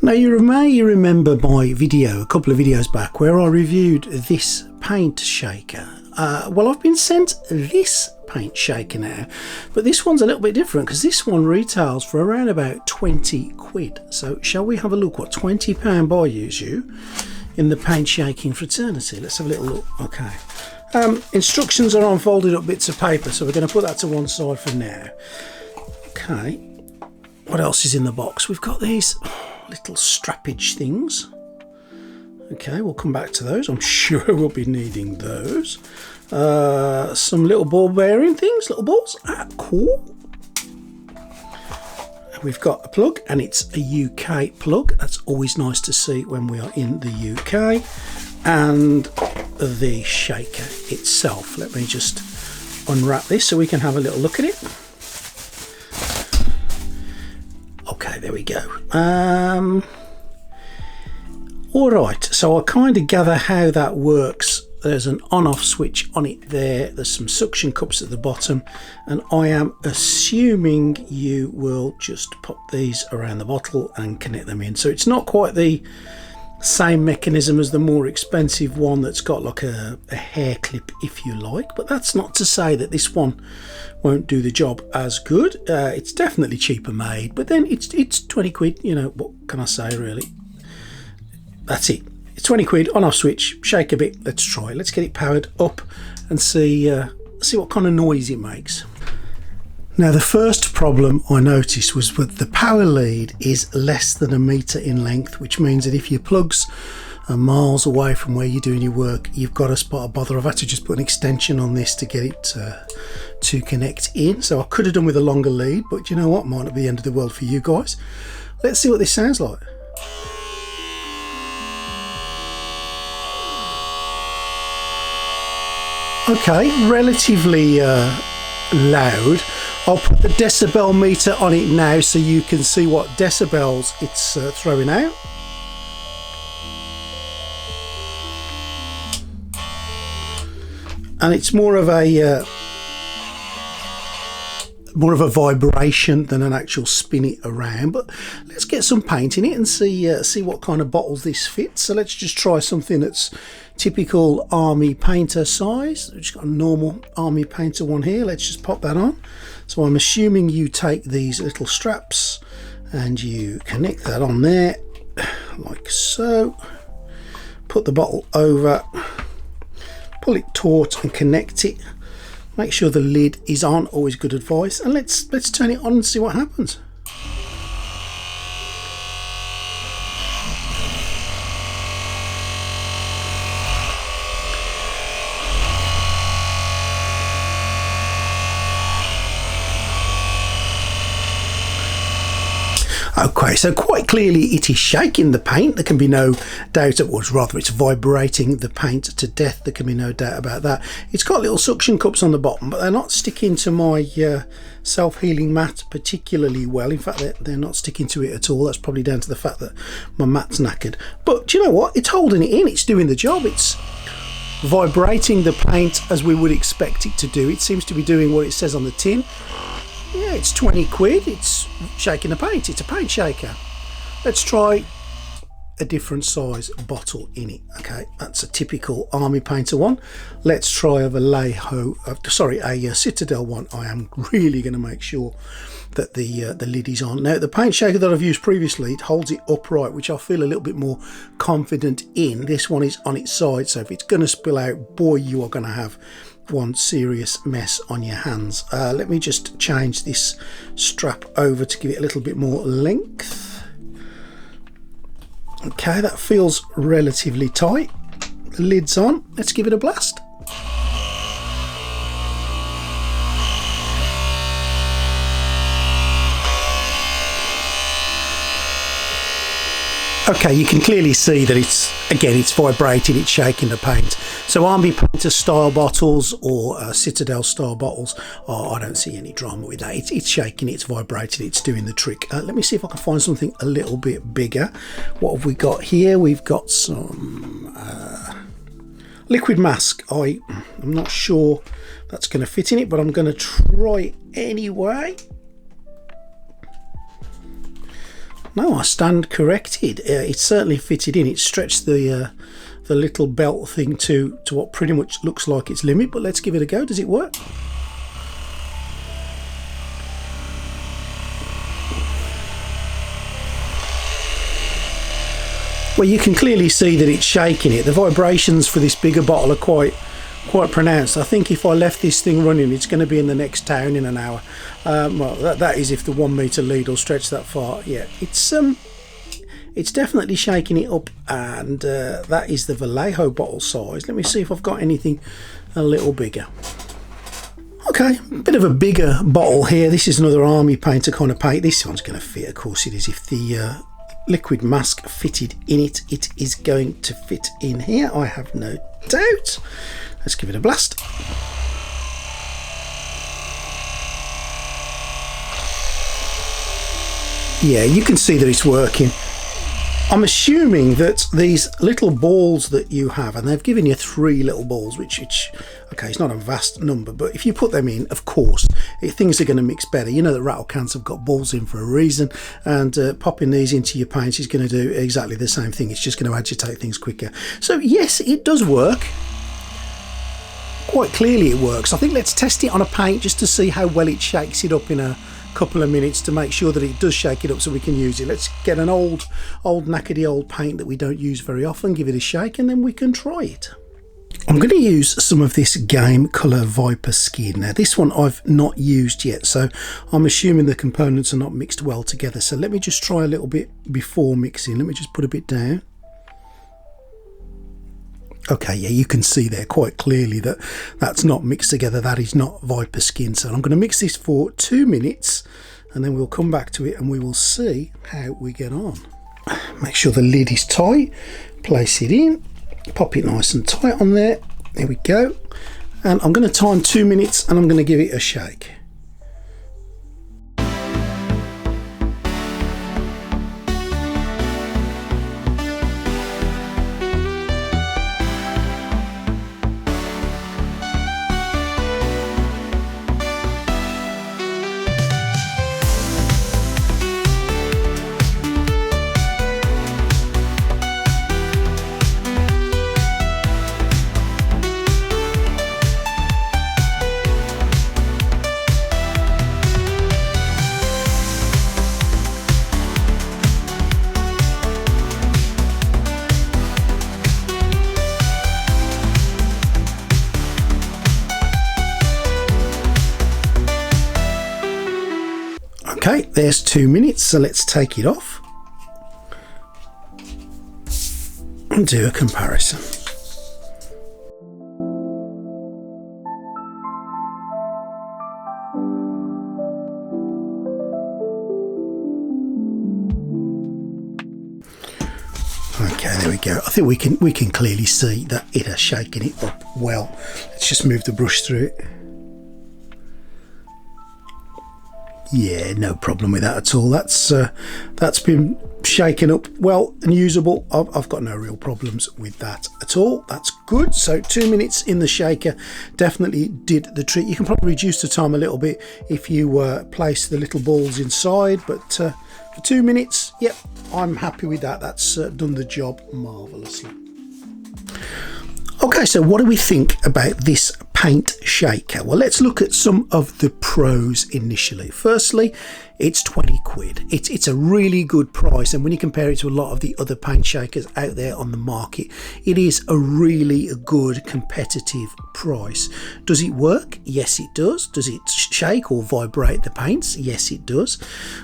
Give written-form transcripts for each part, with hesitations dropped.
Now you may remember my video a couple of videos back where I reviewed this paint shaker. Well, I've been sent this paint shaker now, but this one's a little bit different because this one retails for around about 20 quid. So shall we have a look what £20 buys you in the paint shaking fraternity? Let's have a little look. Okay. Instructions are on folded up bits of paper, so we're going to put that to one side for now. Okay. What else is in the box? We've got these little strappage things. Okay, we'll come back to those. I'm sure we'll be needing those. Some little ball bearing things, little balls. Cool. We've got a plug, and it's a UK plug. That's always nice to see when we are in the UK. And the shaker itself. Let me just unwrap this so we can have a little look at it. Okay, there we go. Alright, so I kind of gather how that works. There's an on-off switch on it there. There's some suction cups at the bottom, and I am assuming you will just pop these around the bottle and connect them in. So it's not quite the same mechanism as the more expensive one that's got like a hair clip, if you like, but that's not to say that this one won't do the job as good. It's definitely cheaper made, but then it's 20 quid, you know, what can I say really? That's it. It's 20 quid, on off switch, shake a bit. Let's try it. Let's get it powered up and see what kind of noise it makes. Now, the first problem I noticed was that the power lead is less than 1 metre in length, which means that if your plugs are miles away from where you're doing your work, you've got to spot a bother. I've had to just put an extension on this to get it to connect in. So I could have done with a longer lead, but you know what? Might not be the end of the world for you guys. Let's see what this sounds like. Okay, relatively loud. I'll put the decibel meter on it now so you can see what decibels it's throwing out. And it's more of a vibration than an actual spin it around. But let's get some paint in it and see what kind of bottles this fits. So let's just try something that's typical army painter size. We've just got a normal army painter one here. Let's just pop that on. So I'm assuming you take these little straps and you connect that on there like so. Put the bottle over, pull it taut and connect it. Make sure the lid is on, always good advice, and let's turn it on and see what happens. Okay, so quite clearly it is shaking the paint. There can be no doubt, or rather it's vibrating the paint to death. There can be no doubt about that. It's got little suction cups on the bottom, but they're not sticking to my self-healing mat particularly well. In fact, they're not sticking to it at all. That's probably down to the fact that my mat's knackered. But do you know what? It's holding it in. It's doing the job. It's vibrating the paint as we would expect it to do. It seems to be doing what it says on the tin. Yeah, it's 20 quid. It's shaking the paint. It's a paint shaker. Let's try a different size bottle in it. Okay, that's a typical army painter one. Let's try a Vallejo, a Citadel one. I am really going to make sure that the lid is on. Now, the paint shaker that I've used previously, it holds it upright, which I feel a little bit more confident in. This one is on its side, so if it's going to spill out, boy, you are going to have one serious mess on your hands. Let me just change this strap over to give it a little bit more length. Okay, that feels relatively tight. The lid's on. Let's give it a blast. Okay, you can clearly see that it's vibrating, it's shaking the paint. So army painter style bottles or Citadel style bottles, I don't see any drama with that. It's shaking, it's vibrating, it's doing the trick. Let me see if I can find something a little bit bigger. What have we got here? We've got some liquid mask. I'm not sure that's going to fit in it, but I'm going to try it anyway. No, I stand corrected. It certainly fitted in. It stretched the little belt thing to what pretty much looks like its limit, but let's give it a go. Does it work? Well, you can clearly see that it's shaking it. The vibrations for this bigger bottle are quite pronounced. I think if I left this thing running, it's going to be in the next town in an hour. Well, that is if the 1 meter lead will stretch that far. Yeah, it's definitely shaking it up, and that is the Vallejo bottle size. Let me see if I've got anything a little bigger. Okay, a bit of a bigger bottle here. This is another army painter kind of paint. This one's going to fit, of course it is. If the liquid mask fitted in it, it is going to fit in here, I have no doubt. Let's give it a blast. Yeah, you can see that it's working. I'm assuming that these little balls that you have, and they've given you 3 little balls, which okay, it's not a vast number, but if you put them in, of course, things are going to mix better. You know that rattle cans have got balls in for a reason, and popping these into your paints is going to do exactly the same thing. It's just going to agitate things quicker. So yes, it does work. Quite clearly it works. I think let's test it on a paint just to see how well it shakes it up in a couple of minutes to make sure that it does shake it up so we can use it. Let's get an old knackety old paint that we don't use very often, give it a shake, and then we can try it. I'm going to use some of this Game Colour Viper skin. Now this one I've not used yet, so I'm assuming the components are not mixed well together. So let me just try a little bit before mixing. Let me just put a bit down. Okay, yeah, you can see there quite clearly that that's not mixed together. That is not Viper skin. So I'm going to mix this for 2 minutes, and then we'll come back to it and we will see how we get on. Make sure the lid is tight, place it in, pop it nice and tight on there. There we go. And I'm going to time 2 minutes, and I'm going to give it a shake. Okay, there's 2 minutes, so let's take it off and do a comparison. Okay, there we go. I think we can clearly see that it has shaken it up well. Let's just move the brush through it. Yeah, no problem with that at all. That's been shaken up well and usable. I've got no real problems with that at all. That's good. So 2 minutes in the shaker definitely did the trick. You can probably reduce the time a little bit if you place the little balls inside, but for 2 minutes, yep, I'm happy with that. That's done the job marvelously. Okay, so what do we think about this paint shaker? Well, let's look at some of the pros initially. Firstly, it's 20 quid. It's a really good price, and when you compare it to a lot of the other paint shakers out there on the market, it is a really good competitive price. Does it work? Yes, it does. Does it shake or vibrate the paints? Yes, it does.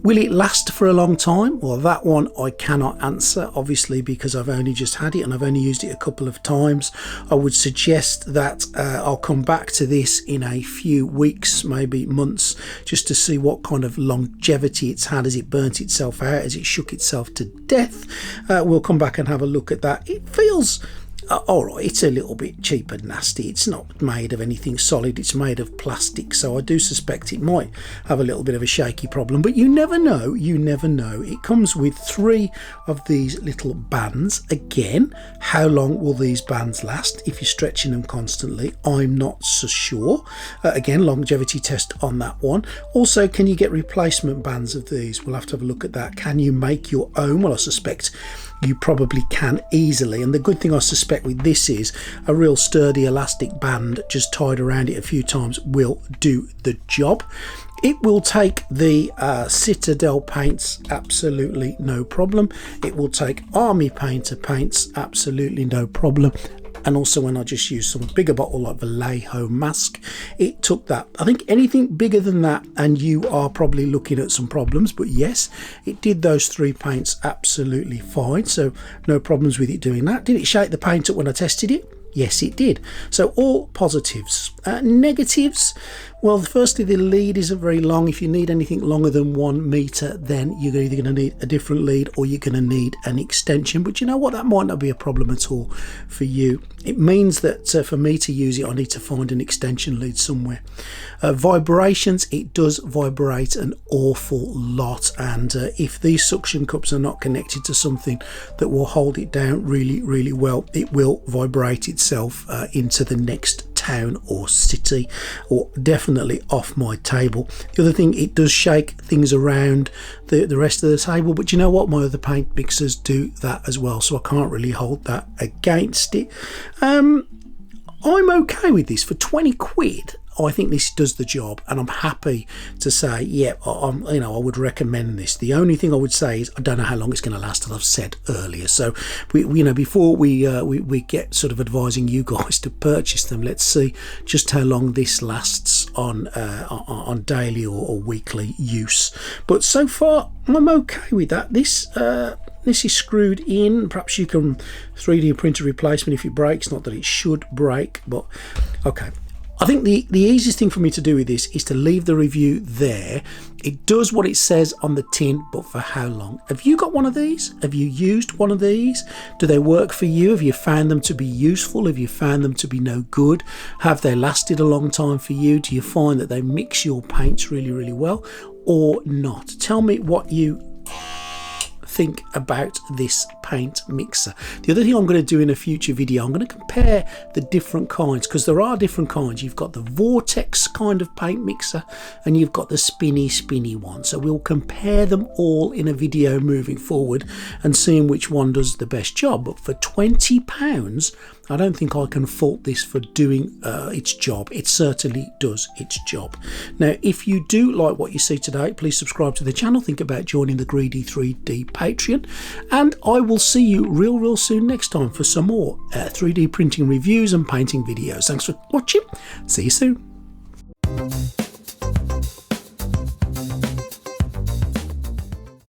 Will it last for a long time? Well, that one I cannot answer, obviously, because I've only just had it and I've only used it a couple of times. I would suggest that I'll come back to this in a few weeks, maybe months, just to see what kind of longevity it's had. Has it burnt itself out? Has it shook itself to death? We'll come back and have a look at that. It feels alright, it's a little bit cheap and nasty. It's not made of anything solid, it's made of plastic, so I do suspect it might have a little bit of a shaky problem, but you never know, you never know. It comes with 3 of these little bands. Again, how long will these bands last if you're stretching them constantly? I'm not so sure. Again, longevity test on that one. Also, can you get replacement bands of these? We'll have to have a look at that. Can you make your own? Well, I suspect you probably can easily, and the good thing I suspect with this is a real sturdy elastic band just tied around it a few times will do the job. It will take the Citadel paints, absolutely no problem. It will take Army Painter paints, absolutely no problem. And also when I just used some bigger bottle like Vallejo mask, it took that. I think anything bigger than that and you are probably looking at some problems, but yes, it did those 3 paints absolutely fine, so no problems with it doing that. Did it shake the paint up when I tested it? Yes, it did. So all positives. Negatives, well, firstly, the lead isn't very long. If you need anything longer than 1 meter, then you're either going to need a different lead or you're going to need an extension. But you know what? That might not be a problem at all for you. It means that for me to use it, I need to find an extension lead somewhere. Vibrations, it does vibrate an awful lot. And if these suction cups are not connected to something that will hold it down really, really well, it will vibrate itself into the next town or city, or definitely off my table. The other thing, it does shake things around the rest of the table, but you know what, my other paint mixers do that as well, so I can't really hold that against it. I'm okay with this for 20 quid. I think this does the job, and I'm happy to say, yeah, I would recommend this. The only thing I would say is I don't know how long it's going to last, as I've said earlier. So before we get sort of advising you guys to purchase them, let's see just how long this lasts on daily or weekly use. But so far, I'm okay with that. This is screwed in. Perhaps you can 3D print a replacement if it breaks. Not that it should break, but okay. I think the easiest thing for me to do with this is to leave the review there. It does what it says on the tin, but for how long? Have you got one of these? Have you used one of these? Do they work for you? Have you found them to be useful? Have you found them to be no good? Have they lasted a long time for you? Do you find that they mix your paints really, really well or not? Tell me what you think about this paint mixer. The other thing I'm going to do in a future video, I'm going to compare the different kinds, because there are different kinds. You've got the vortex kind of paint mixer and you've got the spinny one, so we'll compare them all in a video moving forward and seeing which one does the best job. But for £20, I don't think I can fault this for doing its job. It certainly does its job. Now, if you do like what you see today, please subscribe to the channel. Think about joining the Greedy 3D Patreon. And I will see you real soon next time for some more 3D printing reviews and painting videos. Thanks for watching. See you soon.